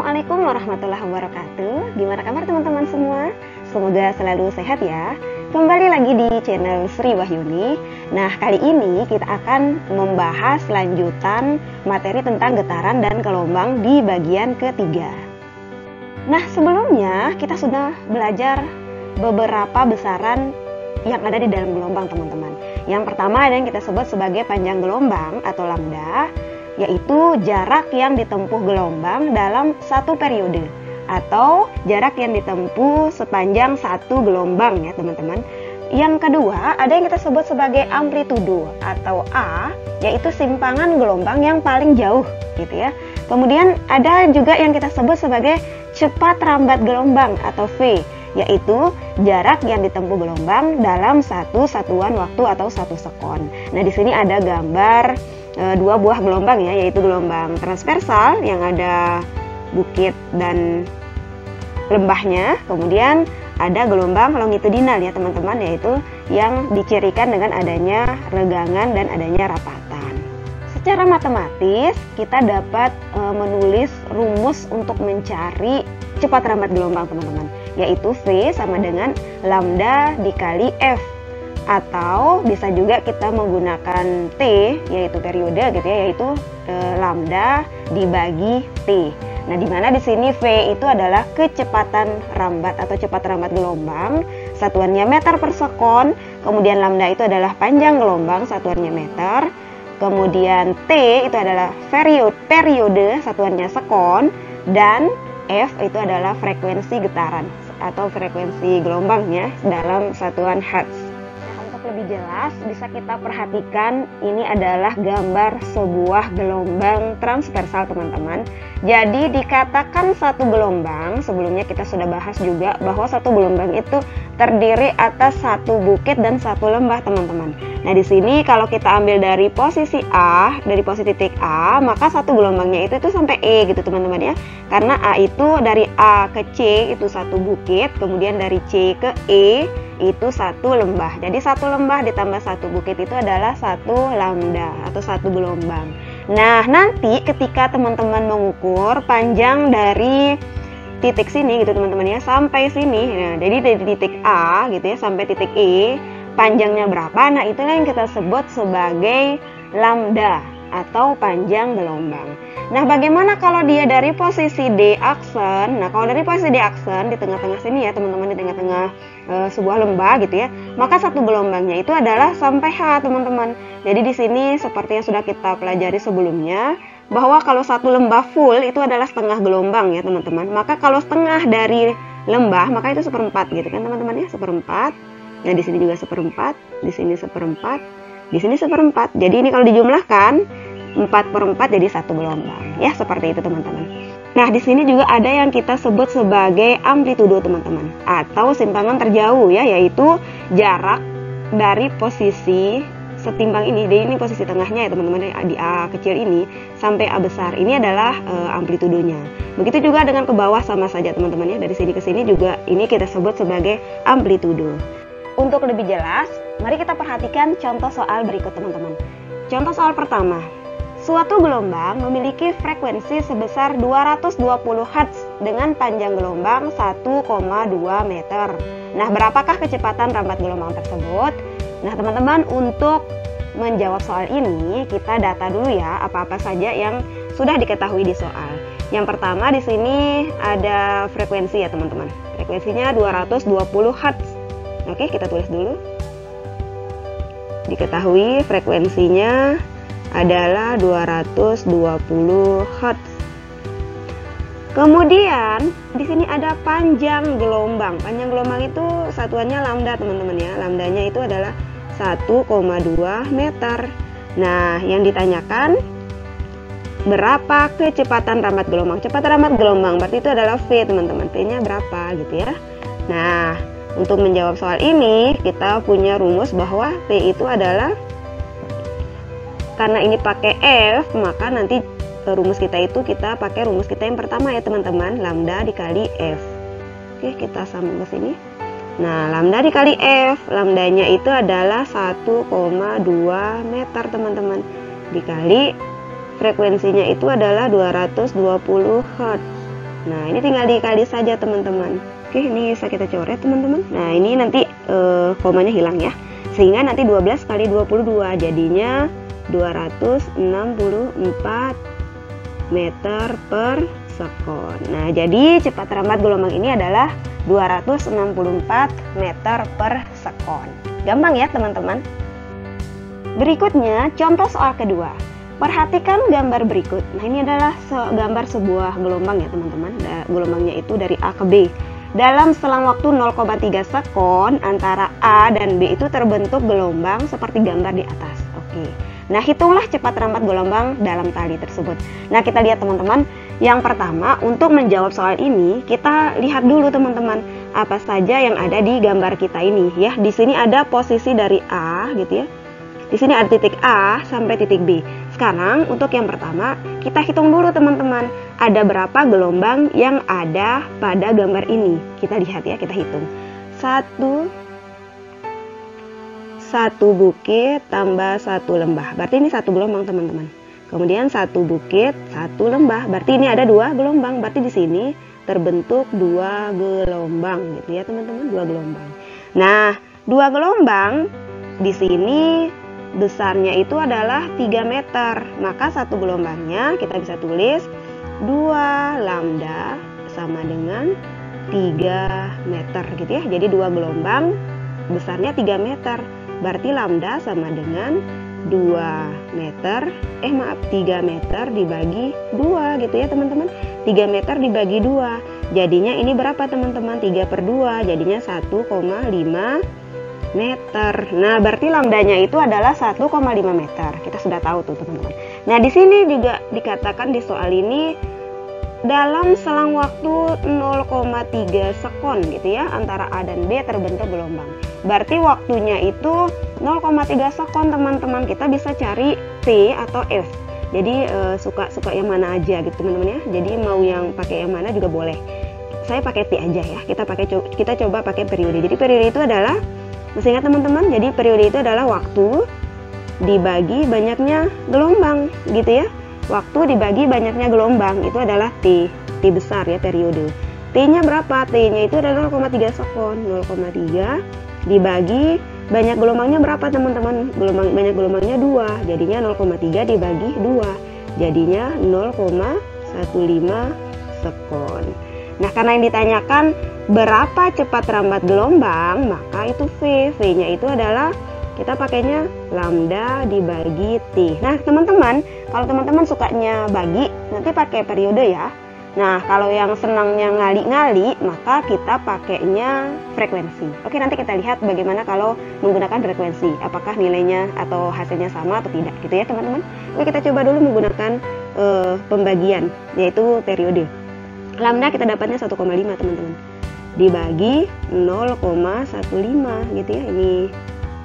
Assalamualaikum warahmatullahi wabarakatuh. Gimana kabar teman-teman semua? Semoga selalu sehat ya. Kembali lagi di channel Sri Wahyuni. Nah, kali ini kita akan membahas lanjutan materi tentang getaran dan gelombang di bagian ketiga. Nah, sebelumnya kita sudah belajar beberapa besaran yang ada di dalam gelombang, teman-teman. Yang pertama ada yang kita sebut sebagai panjang gelombang atau lambda, yaitu jarak yang ditempuh gelombang dalam satu periode atau jarak yang ditempuh sepanjang satu gelombang ya teman-teman. Yang kedua ada yang kita sebut sebagai amplitudo atau A, yaitu simpangan gelombang yang paling jauh gitu ya. Kemudian ada juga yang kita sebut sebagai cepat rambat gelombang atau V, yaitu jarak yang ditempuh gelombang dalam satu satuan waktu atau satu sekon. Nah, di sini ada gambar dua buah gelombang ya, yaitu gelombang transversal yang ada bukit dan lembahnya, kemudian ada gelombang longitudinal ya teman-teman, yaitu yang dicirikan dengan adanya regangan dan adanya rapatan. Secara matematis kita dapat menulis rumus untuk mencari cepat rambat gelombang teman-teman, yaitu V sama dengan lambda dikali F, atau bisa juga kita menggunakan T, yaitu periode gitu ya, yaitu lambda dibagi T. Nah, di mana di sini V itu adalah kecepatan rambat atau cepat rambat gelombang, satuannya meter per sekon, kemudian lambda itu adalah panjang gelombang, satuannya meter, kemudian T itu adalah periode, satuannya sekon, dan F itu adalah frekuensi getaran atau frekuensi gelombangnya dalam satuan hertz. Lebih jelas bisa kita perhatikan ini adalah gambar sebuah gelombang transversal teman-teman. Jadi dikatakan satu gelombang, sebelumnya kita sudah bahas juga bahwa satu gelombang itu terdiri atas satu bukit dan satu lembah teman-teman. Nah, di sini kalau kita ambil dari posisi A, dari posisi titik A, maka satu gelombangnya itu sampai E gitu teman-teman ya. Karena A itu dari A ke C itu satu bukit, kemudian dari C ke E itu satu lembah. Jadi satu lembah ditambah satu bukit itu adalah satu lambda atau satu gelombang. Nah, nanti ketika teman-teman mengukur panjang dari titik sini gitu teman-teman ya sampai sini. Nah, jadi dari titik A gitu ya sampai titik E panjangnya berapa? Nah, itulah yang kita sebut sebagai lambda atau panjang gelombang. Nah, bagaimana kalau dia dari posisi D aksen? Nah, kalau dari posisi D aksen di tengah-tengah sini ya teman-teman, di tengah-tengah sebuah lembah gitu ya, maka satu gelombangnya itu adalah sampai H teman-teman. Jadi di sini seperti yang sudah kita pelajari sebelumnya, bahwa kalau satu lembah full itu adalah setengah gelombang ya teman-teman. Maka kalau setengah dari lembah maka itu seperempat gitu kan teman-teman ya, seperempat. Nah, di sini juga seperempat, di sini seperempat, di sini seperempat. Jadi ini kalau dijumlahkan 4/4 jadi satu gelombang ya, seperti itu teman-teman. Nah, di sini juga ada yang kita sebut sebagai amplitudo teman-teman, atau simpangan terjauh ya, yaitu jarak dari posisi setimbang ini. Jadi ini posisi tengahnya ya teman-teman, di A kecil ini sampai A besar. Ini adalah amplitudonya. Begitu juga dengan ke bawah sama saja teman-teman ya, dari sini ke sini juga ini kita sebut sebagai amplitudo. Untuk lebih jelas, mari kita perhatikan contoh soal berikut teman-teman. Contoh soal pertama. Suatu gelombang memiliki frekuensi sebesar 220 Hz dengan panjang gelombang 1,2 meter. Nah, berapakah kecepatan rambat gelombang tersebut? Nah, teman-teman, untuk menjawab soal ini, kita data dulu ya apa-apa saja yang sudah diketahui di soal. Yang pertama di sini ada frekuensi ya, teman-teman. Frekuensinya 220 Hz. Oke, kita tulis dulu. Diketahui frekuensinya adalah 220 Hz. Kemudian di sini ada panjang gelombang. Panjang gelombang itu satuannya lambda teman-teman ya. Lambdanya itu adalah 1,2 meter. Nah, yang ditanyakan berapa kecepatan rambat gelombang? Cepat rambat gelombang berarti itu adalah V teman-teman. V-nya berapa gitu ya. Nah, untuk menjawab soal ini kita punya rumus bahwa V itu adalah, karena ini pakai F, maka nanti rumus kita itu kita pakai rumus kita yang pertama ya teman-teman, lambda dikali F. Oke, kita sambung ke sini. Nah, lambda dikali F, lambdanya itu adalah 1,2 meter teman-teman, dikali frekuensinya itu adalah 220 Hz. Nah, ini tinggal dikali saja teman-teman. Oke, ini bisa kita coret teman-teman. Nah, ini nanti komanya hilang ya. Sehingga nanti 12 kali 22 jadinya 264 meter per sekon. Nah, jadi cepat rambat gelombang ini adalah 264 meter per sekon. Gampang ya teman-teman. Berikutnya contoh soal kedua. Perhatikan gambar berikut. Nah, ini adalah gambar sebuah gelombang ya teman-teman. Gelombangnya itu dari A ke B. Dalam selang waktu 0,3 sekon antara A dan B itu terbentuk gelombang seperti gambar di atas. Oke. Nah, hitunglah cepat rambat gelombang dalam tali tersebut. Nah, kita lihat teman-teman. Yang pertama, untuk menjawab soal ini, kita lihat dulu teman-teman, apa saja yang ada di gambar kita ini ya. Di sini ada posisi dari A gitu ya. Di sini ada titik A sampai titik B. Sekarang untuk yang pertama, kita hitung dulu teman-teman. Ada berapa gelombang yang ada pada gambar ini? Kita lihat ya, kita hitung. Satu bukit tambah satu lembah. Berarti ini satu gelombang teman-teman. Kemudian satu bukit, satu lembah. Berarti ini ada dua gelombang. Berarti di sini terbentuk dua gelombang gitu ya teman-teman, dua gelombang. Nah, dua gelombang di sini besarnya itu adalah 3 meter. Maka satu gelombangnya kita bisa tulis 2 lambda sama dengan 3 meter gitu ya. Jadi dua gelombang besarnya 3 meter. Berarti lambda sama dengan 3 meter dibagi 2 gitu ya teman-teman. 3 meter dibagi 2. Jadinya ini berapa teman-teman? 3 per 2 jadinya 1,5 meter. Nah, berarti lambdanya itu adalah 1,5 meter. Kita sudah tahu tuh teman-teman. Nah, di sini juga dikatakan di soal ini dalam selang waktu 0,3 sekon gitu ya antara A dan B terbentuk gelombang. Berarti waktunya itu 0,3 sekon teman-teman. Kita bisa cari T atau F. Jadi suka yang mana aja gitu teman-teman ya. Jadi mau yang pakai yang mana juga boleh. Saya pakai T aja ya. Kita coba pakai periode. Jadi periode itu adalah, masih ingat teman-teman? Jadi periode itu adalah waktu dibagi banyaknya gelombang gitu ya. Waktu dibagi banyaknya gelombang itu adalah T. T besar ya periode. T-nya berapa? T-nya itu adalah 0,3 sekon. 0,3 dibagi banyak gelombangnya berapa teman-teman? Banyak gelombangnya 2. Jadinya 0,3 dibagi 2. Jadinya 0,15 sekon. Nah, karena yang ditanyakan berapa cepat rambat gelombang, maka itu V. V-nya itu adalah kita pakainya lambda dibagi T. Nah, teman-teman, kalau teman-teman sukanya bagi, nanti pakai periode ya. Nah, kalau yang senangnya ngali-ngali, maka kita pakainya frekuensi. Oke, nanti kita lihat bagaimana kalau menggunakan frekuensi. Apakah nilainya atau hasilnya sama atau tidak, gitu ya teman-teman. Oke, kita coba dulu menggunakan pembagian, yaitu periode. Lambda kita dapatnya 1,5 teman-teman. Dibagi 0,15 gitu ya, ini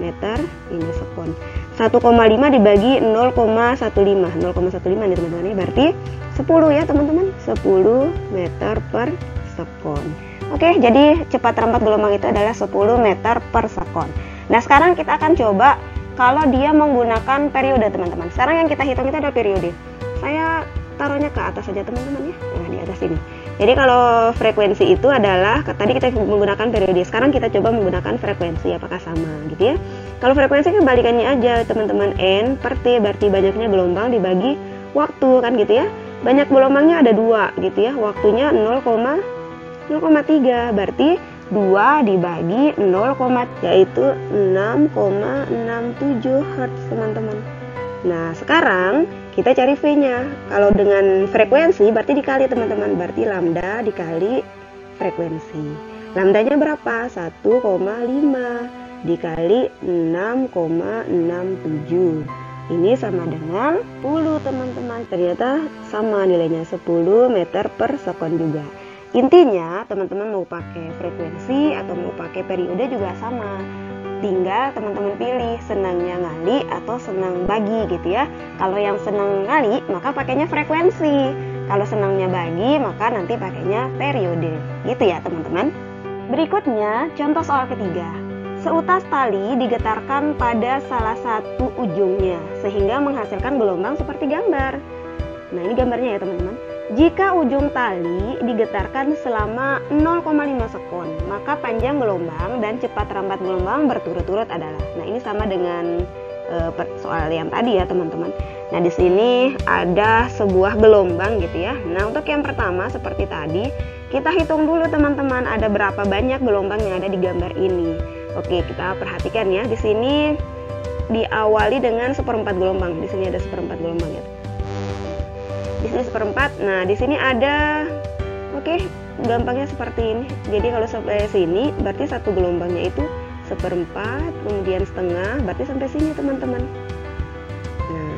meter, ini sekon. 1,5 dibagi 0,15 nih teman-teman, berarti 10 ya teman-teman, 10 meter per sekon. Oke, jadi cepat rambat gelombang itu adalah 10 meter per sekon. Nah, sekarang kita akan coba kalau dia menggunakan periode teman-teman. Sekarang yang kita hitung itu adalah periode. Saya taruhnya ke atas saja teman-teman ya, nah di atas ini. Jadi kalau frekuensi itu adalah, tadi kita menggunakan periode, sekarang kita coba menggunakan frekuensi, apakah sama gitu ya. Kalau frekuensi kebalikannya aja teman-teman, N per T, berarti banyaknya gelombang dibagi waktu kan gitu ya. Banyak gelombangnya ada 2 gitu ya, waktunya 0,3, berarti 2 dibagi 0, yaitu 6,67 Hz teman-teman. Nah, sekarang kita cari V-nya. Kalau dengan frekuensi berarti dikali teman-teman. Berarti lambda dikali frekuensi. Lambdanya berapa? 1,5 dikali 6,67. Ini sama dengan 10 teman-teman. Ternyata sama nilainya, 10 meter per sekon juga. Intinya teman-teman mau pakai frekuensi atau mau pakai periode juga sama. Tinggal teman-teman pilih senangnya ngali atau senang bagi gitu ya. Kalau yang senang ngali maka pakainya frekuensi. Kalau senangnya bagi maka nanti pakainya periode. Gitu ya teman-teman. Berikutnya contoh soal ketiga. Seutas tali digetarkan pada salah satu ujungnya sehingga menghasilkan gelombang seperti gambar. Nah, ini gambarnya ya teman-teman. Jika ujung tali digetarkan selama 0,5 sekon, maka panjang gelombang dan cepat rambat gelombang berturut-turut adalah. Nah, ini sama dengan soal yang tadi ya, teman-teman. Nah, di sini ada sebuah gelombang gitu ya. Nah, untuk yang pertama seperti tadi, kita hitung dulu teman-teman, ada berapa banyak gelombang yang ada di gambar ini. Oke, kita perhatikan ya. Di sini diawali dengan seperempat gelombang. Di sini ada seperempat gelombang ya. Di sini seperempat. Nah, di sini ada, oke, gampangnya seperti ini. Jadi kalau sampai sini berarti satu gelombangnya itu seperempat, kemudian setengah, berarti sampai sini teman-teman. Nah,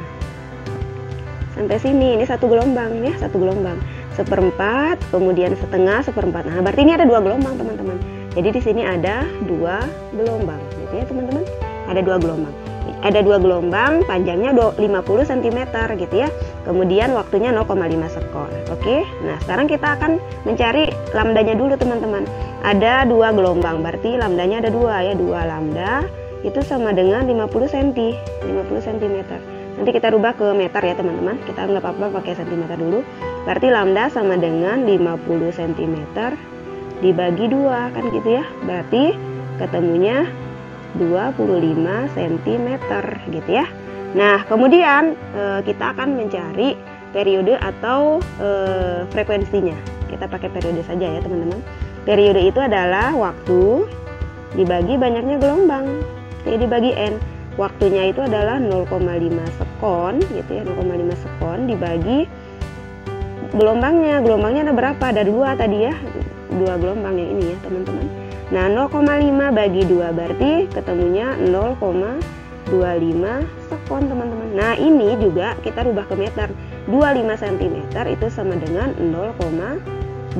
sampai sini ini satu gelombang ya, satu gelombang. Seperempat, kemudian setengah, seperempat. Nah, berarti ini ada dua gelombang teman-teman. Jadi di sini ada dua gelombang, gitu ya teman-teman. Ada dua gelombang. Ada dua gelombang, panjangnya 50 cm gitu ya. Kemudian waktunya 0,5 sekon. Oke. Nah, sekarang kita akan mencari lambdanya dulu teman-teman. Ada dua gelombang, berarti lambdanya ada dua ya. Dua lambda itu sama dengan 50 cm. 50 cm. Nanti kita rubah ke meter ya teman-teman. Kita nggak apa-apa pakai cm dulu. Berarti lambda sama dengan 50 cm dibagi dua kan gitu ya. Berarti ketemunya 25 cm gitu ya. Nah, kemudian kita akan mencari periode atau frekuensinya. Kita pakai periode saja ya teman-teman. Periode itu adalah waktu dibagi banyaknya gelombang, jadi dibagi N. Waktunya itu adalah 0,5 sekon gitu ya, 0,5 sekon dibagi gelombangnya. Gelombangnya ada berapa? Ada dua tadi ya, dua gelombang yang ini ya teman-teman. Nah, 0,5 bagi 2 berarti ketemunya 0,25 sekon teman-teman. Nah, ini juga kita rubah ke meter. 25 cm itu sama dengan 0,25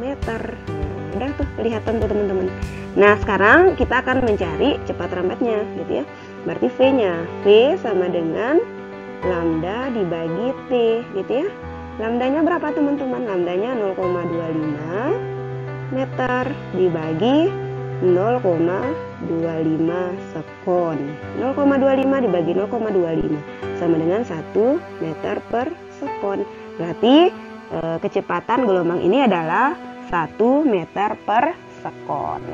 meter. Nah, udah tuh kelihatan tuh teman-teman. Nah, sekarang kita akan mencari cepat rambatnya gitu ya. Berarti V-nya. V sama dengan lambda dibagi T gitu ya. Lambdanya berapa teman-teman? Lambdanya 0,25 meter dibagi 0,25 sekon. 0,25 dibagi 0,25 sama dengan 1 meter per sekon. Berarti kecepatan gelombang ini adalah 1 meter per sekon.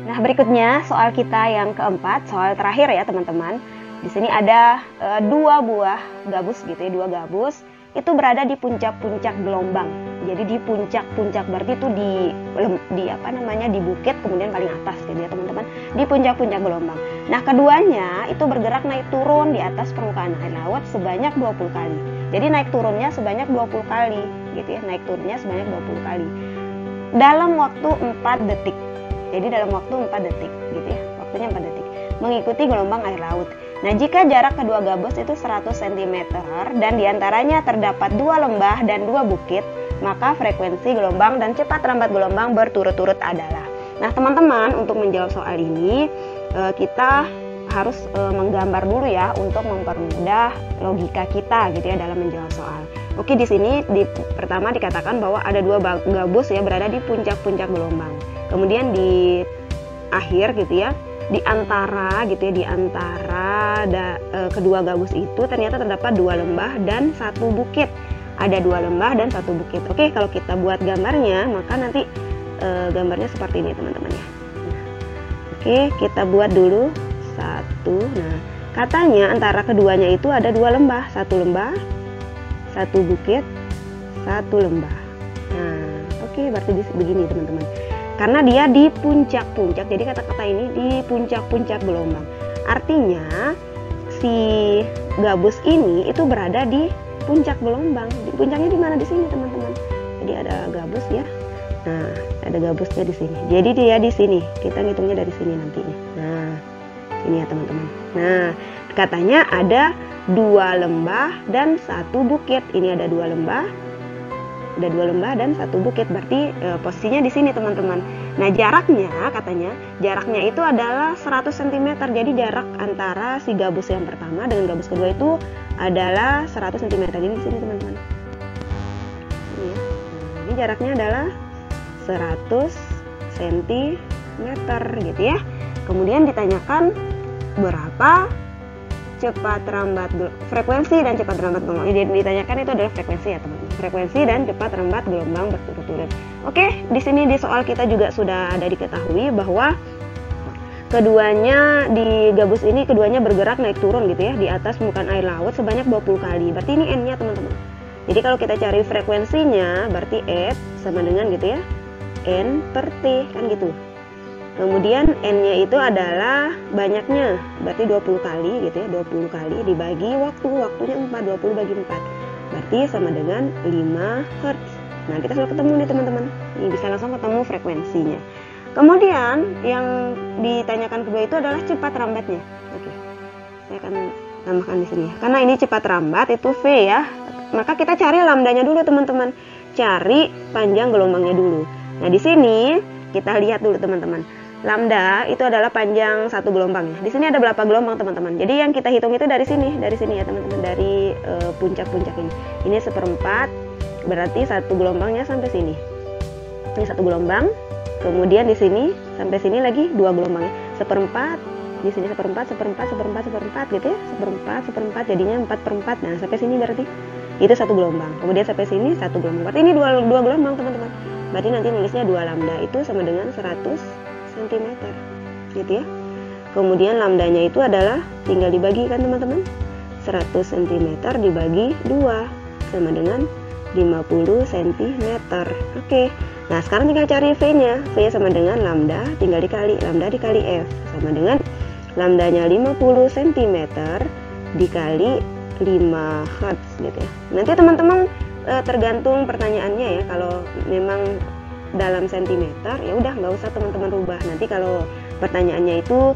Nah, berikutnya soal kita yang keempat, soal terakhir ya teman-teman. Di sini ada dua buah gabus gitu ya, dua gabus itu berada di puncak-puncak gelombang. Jadi di puncak-puncak berarti itu di apa namanya, di bukit kemudian paling atas gitu ya teman-teman, di puncak-puncak gelombang. Nah, keduanya itu bergerak naik turun di atas permukaan air laut sebanyak 20 kali. Jadi naik turunnya sebanyak 20 kali gitu ya, naik turunnya sebanyak 20 kali dalam waktu 4 detik. Jadi dalam waktu 4 detik gitu ya, waktunya 4 detik mengikuti gelombang air laut. Nah, jika jarak kedua gabus itu 100 cm dan diantaranya terdapat dua lembah dan dua bukit, maka frekuensi gelombang dan cepat rambat gelombang berturut-turut adalah. Nah, teman-teman, untuk menjawab soal ini kita harus menggambar dulu ya untuk mempermudah logika kita gitu ya dalam menjawab soal. Oke, di sini pertama dikatakan bahwa ada dua gabus ya berada di puncak-puncak gelombang. Kemudian di akhir gitu ya, di antara kedua gabus itu ternyata terdapat dua lembah dan satu bukit. Ada dua lembah dan satu bukit. Oke, kalau kita buat gambarnya maka nanti gambarnya seperti ini teman-teman ya. Oke, kita buat dulu satu. Nah, katanya antara keduanya itu ada dua lembah, satu satu bukit, satu lembah. Nah, oke, berarti begini teman-teman. Karena dia di puncak-puncak, jadi kata-kata ini di puncak-puncak gelombang. Artinya si gabus ini itu berada di puncak gelombang. Puncaknya di mana? Di sini teman-teman. Jadi ada gabus ya. Nah, ada gabusnya di sini. Jadi dia di sini. Kita ngitungnya dari sini nantinya. Nah, ini ya teman-teman. Nah, katanya ada dua lembah dan satu bukit. Ini ada dua lembah. Ada dua lembah dan satu bukit, berarti posisinya di sini teman-teman. Nah, jaraknya katanya jaraknya itu adalah 100 cm. Jadi jarak antara si gabus yang pertama dengan gabus kedua itu adalah 100 cm. Jadi di sini teman-teman. Ini jaraknya adalah 100 cm gitu ya. Kemudian ditanyakan berapa cepat rambat frekuensi dan cepat rambat gelombang. Ditanyakan itu adalah frekuensi ya teman-teman. frekuensi dan cepat rambat gelombang berturut-turut. Oke, di sini di soal kita juga sudah ada diketahui bahwa keduanya di gabus ini keduanya bergerak naik turun gitu ya di atas permukaan air laut sebanyak 20 kali. Berarti ini N-nya teman-teman. Jadi kalau kita cari frekuensinya berarti F sama dengan gitu ya N per T kan gitu. Kemudian N-nya itu adalah banyaknya, berarti 20 kali gitu ya, 20 kali dibagi waktunya 4, 20 bagi 4. Berarti sama dengan 5 Hz. Nah, kita sudah ketemu nih teman-teman. Ini bisa langsung ketemu frekuensinya. Kemudian yang ditanyakan kedua itu adalah cepat rambatnya. Oke. Saya akan tambahkan di sini ya. Karena ini cepat rambat itu V ya. Maka kita cari lambdanya dulu teman-teman. Cari panjang gelombangnya dulu. Nah, di sini kita lihat dulu teman-teman. Lambda itu adalah panjang satu gelombang ya. Di sini ada berapa gelombang teman-teman? Jadi yang kita hitung itu dari sini ya teman-teman, dari puncak-puncak ini. Ini 1/4, berarti satu gelombangnya sampai sini. Ini satu gelombang. Kemudian di sini sampai sini lagi dua gelombangnya. 1/4, di sini 1/4, 1/4, 1/4, 1/4 gitu ya. 1/4, 1/4 jadinya 4/4. Nah, sampai sini berarti itu satu gelombang. Kemudian sampai sini satu gelombang. Berarti ini dua gelombang teman-teman. Berarti nanti nulisnya 2 lambda itu sama dengan 100 cm gitu ya. Kemudian lambdanya itu adalah tinggal dibagi kan teman-teman, 100 cm dibagi 2 sama dengan 50 cm. Oke, nah sekarang tinggal cari V nya. V sama dengan lambda tinggal dikali lambda dikali F sama dengan lambdanya 50 cm dikali 5 Hz gitu ya. Nanti teman-teman tergantung pertanyaannya ya. Kalau memang dalam sentimeter ya udah nggak usah teman-teman rubah. Nanti kalau pertanyaannya itu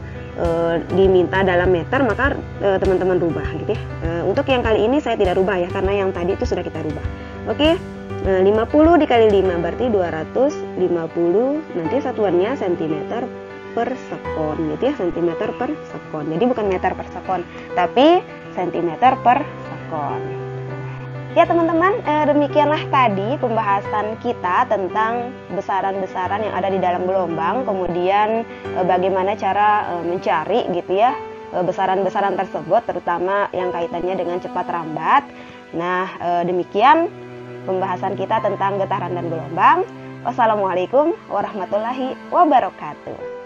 diminta dalam meter maka teman-teman rubah gitu ya. Untuk yang kali ini saya tidak rubah ya karena yang tadi itu sudah kita rubah. Oke, 50 dikali 5 berarti 250. Nanti satuannya cm per sekon gitu ya, cm per sekon. Jadi bukan meter per sekon tapi cm per sekon. Ya teman-teman, demikianlah tadi pembahasan kita tentang besaran-besaran yang ada di dalam gelombang, kemudian bagaimana cara mencari gitu ya besaran-besaran tersebut, terutama yang kaitannya dengan cepat rambat. Nah, demikian pembahasan kita tentang getaran dan gelombang. Wassalamualaikum warahmatullahi wabarakatuh.